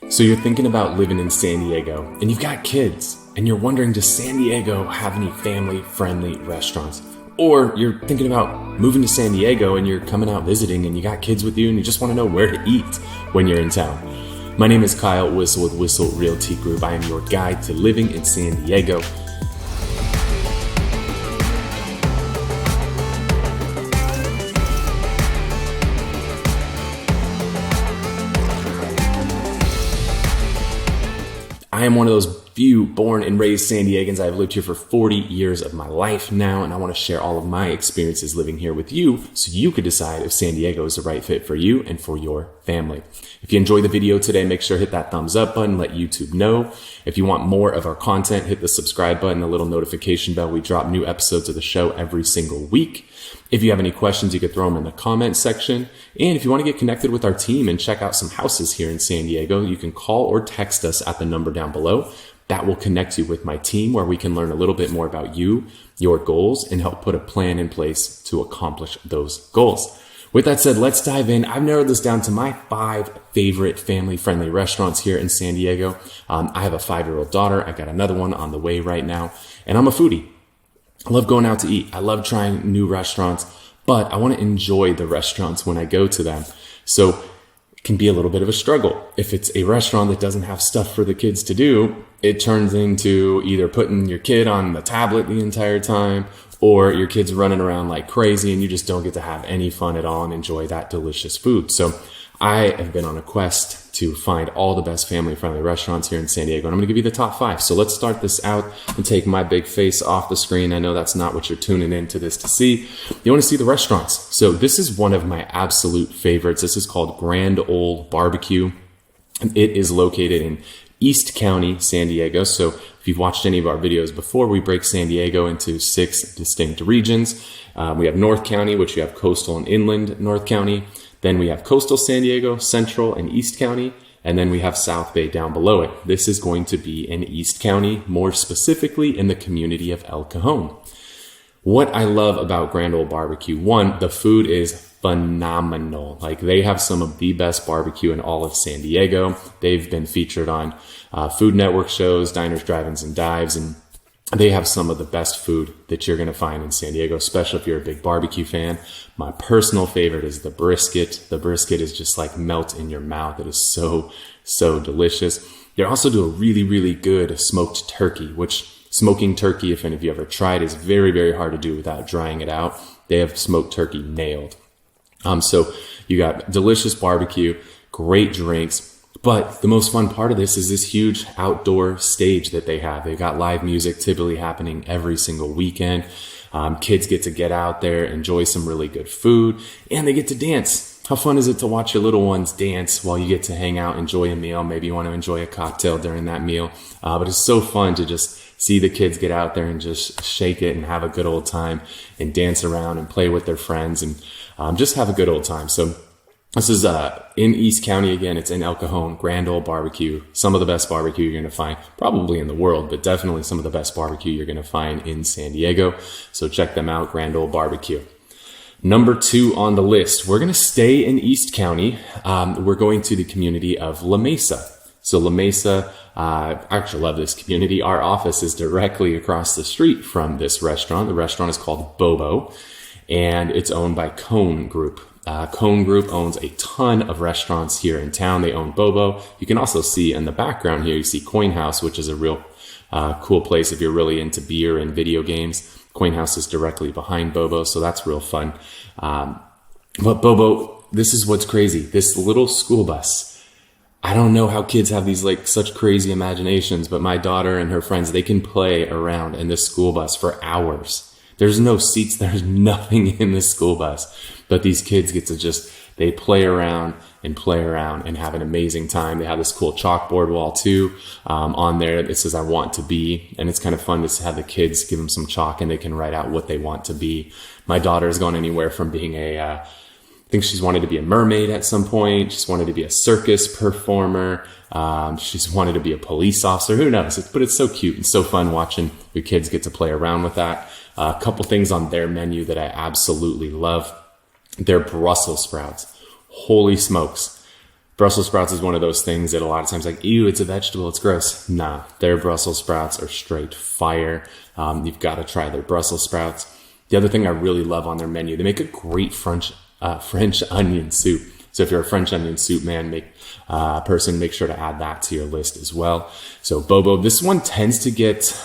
So you're thinking about living in San Diego and you've got kids and you're wondering, does San Diego have any family-friendly restaurants? Or you're thinking about moving to San Diego and you're coming out visiting and you got kids with you and you just want to know where to eat when you're in town. My name is Kyle Whistle with Whistle Realty Group. I am your guide to living in San Diego. I am one of those few born and raised San Diegans. I've lived here for 40 years of my life now, and I want to share all of my experiences living here with you so you could decide if San Diego is the right fit for you and for your family. If you enjoyed the video today, make sure to hit that thumbs up button, let YouTube know. If you want more of our content, hit the subscribe button, the little notification bell. We drop new episodes of the show every single week. If you have any questions, you could throw them in the comment section. And if you want to get connected with our team and check out some houses here in San Diego, you can call or text us at the number down below. That will connect you with my team where we can learn a little bit more about you, your goals, and help put a plan in place to accomplish those goals. With that said, let's dive in. I've narrowed this down to my 5 favorite family-friendly restaurants here in San Diego. I have a 5-year-old daughter. I got another one on the way right now, and I'm a foodie. I love going out to eat. I love trying new restaurants, but I want to enjoy the restaurants when I go to them. So it can be a little bit of a struggle. If it's a restaurant that doesn't have stuff for the kids to do, it turns into either putting your kid on the tablet the entire time or your kid's running around like crazy and you just don't get to have any fun at all and enjoy that delicious food. So I have been on a quest to find all the best family-friendly restaurants here in San Diego, and I'm going to give you the top 5. So let's start this out and take my big face off the screen. I know that's not what you're tuning into this to see. You want to see the restaurants. So this is one of my absolute favorites. This is called Grand Ole Barbecue, and it is located in East County, San Diego. So if you've watched any of our videos before, we break San Diego into 6 distinct regions. We have North County, which you have coastal and inland North County. Then we have coastal San Diego, central and East County, and then we have South Bay down below it. This is going to be in East County, more specifically in the community of El Cajon. What I love about Grand Ole Barbecue, one, the food is phenomenal. Like, they have some of the best barbecue in all of San Diego. They've been featured on Food Network shows, Diners, Drive-Ins, and Dives, and they have some of the best food that you're going to find in San Diego, especially if you're a big barbecue fan. My personal favorite is the brisket. The brisket is just like melt in your mouth. It is so, so delicious. They also do a really, really good smoked turkey, which smoking turkey, if any of you ever tried, is very, very hard to do without drying it out. They have smoked turkey nailed. So you got delicious barbecue, great drinks. But the most fun part of this is this huge outdoor stage that they have. They've got live music typically happening every single weekend. Kids get to get out there, enjoy some really good food, and they get to dance. How fun is it to watch your little ones dance while you get to hang out, enjoy a meal? Maybe you want to enjoy a cocktail during that meal. But it's so fun to just see the kids get out there and just shake it and have a good old time and dance around and play with their friends and just have a good old time. So this is in East County again. It's in El Cajon, Grand Ole Barbecue. Some of the best barbecue you're going to find probably in the world, but definitely some of the best barbecue you're going to find in San Diego. So check them out, Grand Ole Barbecue. Number 2 on the list, we're going to stay in East County. We're going to the community of La Mesa. So La Mesa, I actually love this community. Our office is directly across the street from this restaurant. The restaurant is called Beau, and it's owned by Cone Group. Cone Group owns a ton of restaurants here in town. They own Beau. You can also see in the background here, you see Coin House, which is a real cool place if you're really into beer and video games. Coin House is directly behind Beau, so that's real fun. But Beau, this is what's crazy. This little school bus. I don't know how kids have these like such crazy imaginations, but my daughter and her friends, they can play around in this school bus for hours. There's no seats. There's nothing in this school bus. But these kids get to they play around and have an amazing time. They have this cool chalkboard wall too on there. It says, I want to be. And it's kind of fun to have the kids give them some chalk and they can write out what they want to be. My daughter has gone anywhere from being I think she's wanted to be a mermaid at some point. She's wanted to be a circus performer. She's wanted to be a police officer. Who knows? But it's so cute and so fun watching your kids get to play around with that. A couple things on their menu that I absolutely love. Their Brussels sprouts. Holy smokes. Brussels sprouts is one of those things that a lot of times like, ew, it's a vegetable, it's gross. Nah, their Brussels sprouts are straight fire. You've got to try their Brussels sprouts. The other thing I really love on their menu, they make a great French onion soup. So if you're a French onion soup make sure to add that to your list as well. So Bobo, this one tends to get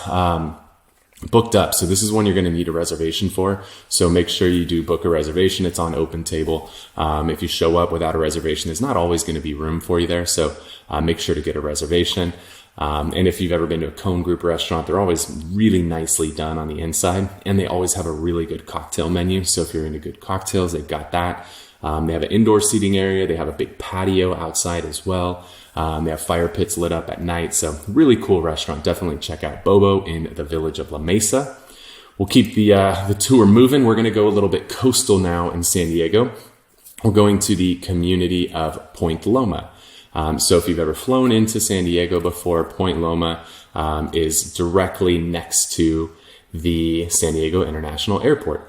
booked up. So this is one you're going to need a reservation for. So make sure you do book a reservation. It's on Open Table. If you show up without a reservation, there's not always going to be room for you there. So make sure to get a reservation. And if you've ever been to a Cone Group restaurant, they're always really nicely done on the inside, and they always have a really good cocktail menu. So if you're into good cocktails, they've got that. They have an indoor seating area. They have a big patio outside as well. They have fire pits lit up at night. So really cool restaurant. Definitely check out Bobo in the village of La Mesa. We'll keep the tour moving. We're going to go a little bit coastal now in San Diego. We're going to the community of Point Loma. So if you've ever flown into San Diego before, Point Loma is directly next to the San Diego International Airport.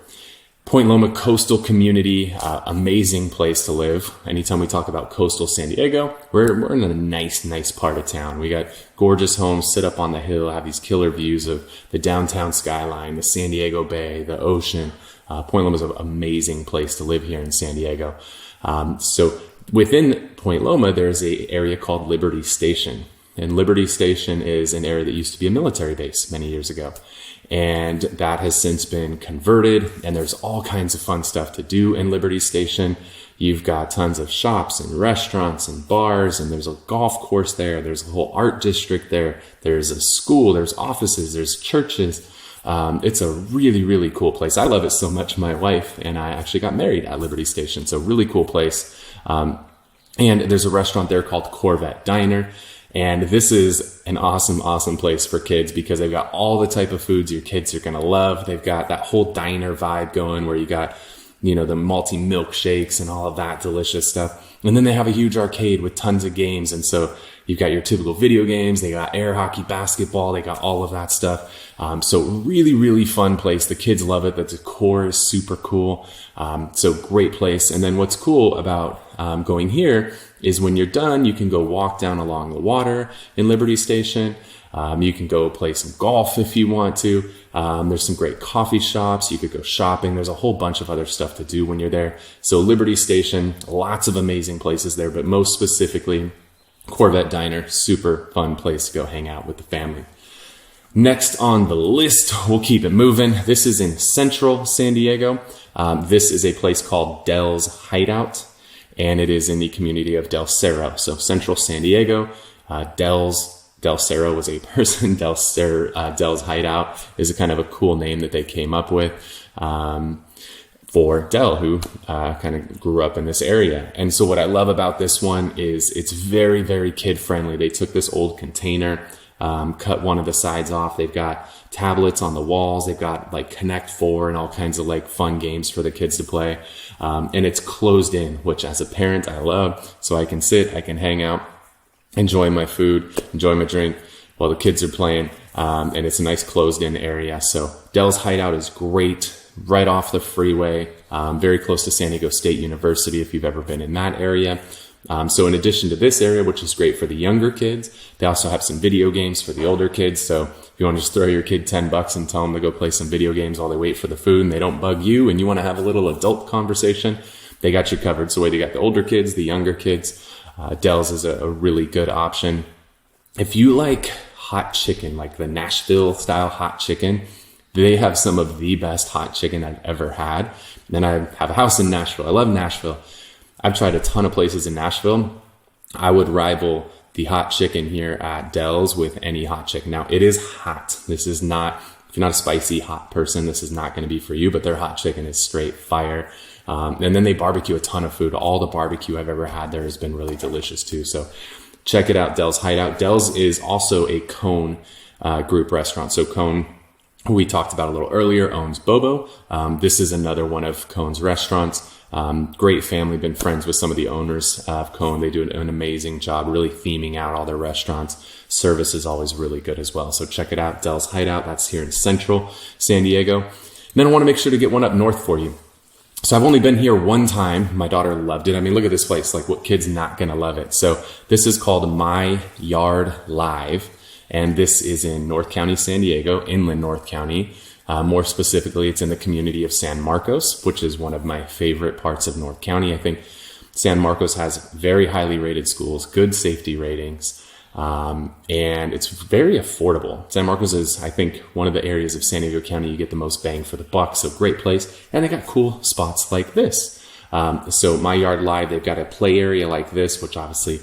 Point Loma coastal community, amazing place to live. Anytime we talk about coastal San Diego, we're in a nice part of town. We got gorgeous homes, sit up on the hill, have these killer views of the downtown skyline, the San Diego Bay, the ocean. Point Loma is an amazing place to live here in San Diego. So within Point Loma, there's an area called Liberty Station. And Liberty Station is an area that used to be a military base many years ago. And that has since been converted, and there's all kinds of fun stuff to do in Liberty Station. You've got tons of shops and restaurants and bars, and there's a golf course there. There's a whole art district there. There's a school, there's offices, there's churches. It's a really cool place. I love it so much. My wife and I actually got married at Liberty Station. So really cool place. And there's a restaurant there called Corvette Diner. And this is an awesome place for kids because they've got all the type of foods your kids are going to love. They've got that whole diner vibe going where you got, the malty milkshakes and all of that delicious stuff. And then they have a huge arcade with tons of games. And so you've got your typical video games. They got air hockey, basketball. They got all of that stuff. So really fun place. The kids love it. The decor is super cool. So great place. And then what's cool about going here is when you're done, you can go walk down along the water in Liberty Station. You can go play some golf if you want to. There's some great coffee shops. You could go shopping. There's a whole bunch of other stuff to do when you're there. So Liberty Station, lots of amazing places there, but most specifically, Corvette Diner, super fun place to go hang out with the family. Next on the list, we'll keep it moving. This is in central San Diego. This is a place called Del's Hideout, and it is in the community of Del Cerro. So central San Diego, Del Cerro was a person. Del's Hideout is a kind of a cool name that they came up with for Del, who kind of grew up in this area. And so what I love about this one is it's very kid friendly. They took this old container, cut one of the sides off. They've got tablets on the walls. They've got like Connect 4 and all kinds of like fun games for the kids to play. And it's closed in, which as a parent I love. So I can sit, I can hang out, enjoy my food, enjoy my drink while the kids are playing. And it's a nice closed in area. So Del's Hideout is great, right off the freeway, very close to San Diego State University if you've ever been in that area. So in addition to this area, which is great for the younger kids, they also have some video games for the older kids. So if you want to just throw your kid $10 and tell them to go play some video games while they wait for the food and they don't bug you and you want to have a little adult conversation, they got you covered. So whether you got the older kids, the younger kids, Del's is a really good option. If you like hot chicken, like the Nashville style hot chicken, they have some of the best hot chicken I've ever had. And I have a house in Nashville. I love Nashville. I've tried a ton of places in Nashville. I would rival the hot chicken here at Del's with any hot chicken. Now, it is hot. This is not, if you're not a spicy hot person, this is not going to be for you, but their hot chicken is straight fire. And then they barbecue a ton of food. All the barbecue I've ever had there has been really delicious too. So check it out, Del's Hideout. Del's is also a Cone group restaurant. So Cone, who we talked about a little earlier, owns Bobo. This is another one of Cone's restaurants. Great family, been friends with some of the owners of Cone. They do an amazing job really theming out all their restaurants. Service is always really good as well. So check it out, Del's Hideout. That's here in central San Diego. And then I want to make sure to get one up north for you. So I've only been here one time. My daughter loved it. I mean, look at this place. Like, what kid's not going to love it? So this is called My Yard Live. And this is in North County, San Diego, inland North County. More specifically, it's in the community of San Marcos, which is one of my favorite parts of North County. I think San Marcos has very highly rated schools, good safety ratings, and it's very affordable. San Marcos is, I think, one of the areas of San Diego County you get the most bang for the buck, so great place. And they got cool spots like this. So My Yard Live, they've got a play area like this, which obviously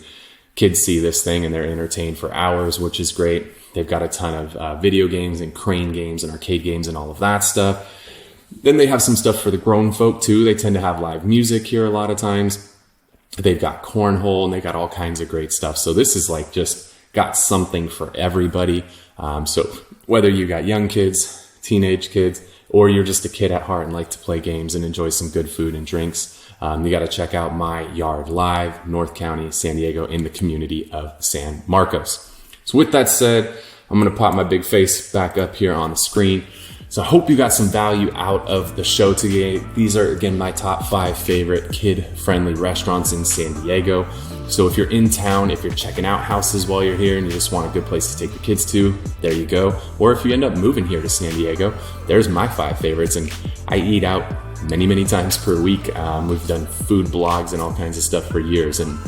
kids see this thing and they're entertained for hours, which is great. They've got a ton of video games and crane games and arcade games and all of that stuff. Then they have some stuff for the grown folk too. They tend to have live music here a lot of times. They've got cornhole and they got all kinds of great stuff. So this is like just got something for everybody. So whether you got young kids, teenage kids, or you're just a kid at heart and like to play games and enjoy some good food and drinks, you got to check out My Yard Live, North County, San Diego, in the community of San Marcos. So with that said, I'm going to pop my big face back up here on the screen. So I hope you got some value out of the show today. These are, again, my top 5 favorite kid-friendly restaurants in San Diego. So if you're in town, if you're checking out houses while you're here and you just want a good place to take your kids to, there you go. Or if you end up moving here to San Diego, there's my 5 favorites. And I eat out many, many times per week. We've done food blogs and all kinds of stuff for years. And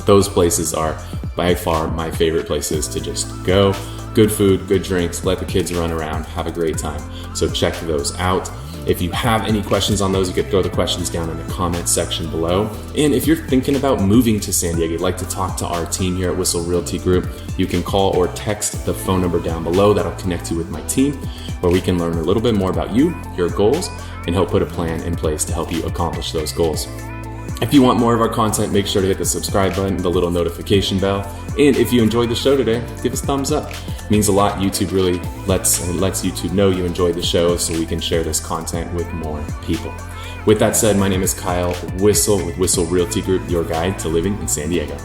those places are by far my favorite places to just go. Good food, good drinks, let the kids run around, have a great time. So check those out. If you have any questions on those, you could throw the questions down in the comment section below. And if you're thinking about moving to San Diego, you'd like to talk to our team here at Whistle Realty Group, you can call or text the phone number down below. That'll connect you with my team, where we can learn a little bit more about you, your goals, and help put a plan in place to help you accomplish those goals. If you want more of our content, make sure to hit the subscribe button, the little notification bell. And if you enjoyed the show today, give us a thumbs up. It means a lot. YouTube really lets YouTube know you enjoyed the show so we can share this content with more people. With that said, my name is Kyle Whistle with Whistle Realty Group, your guide to living in San Diego.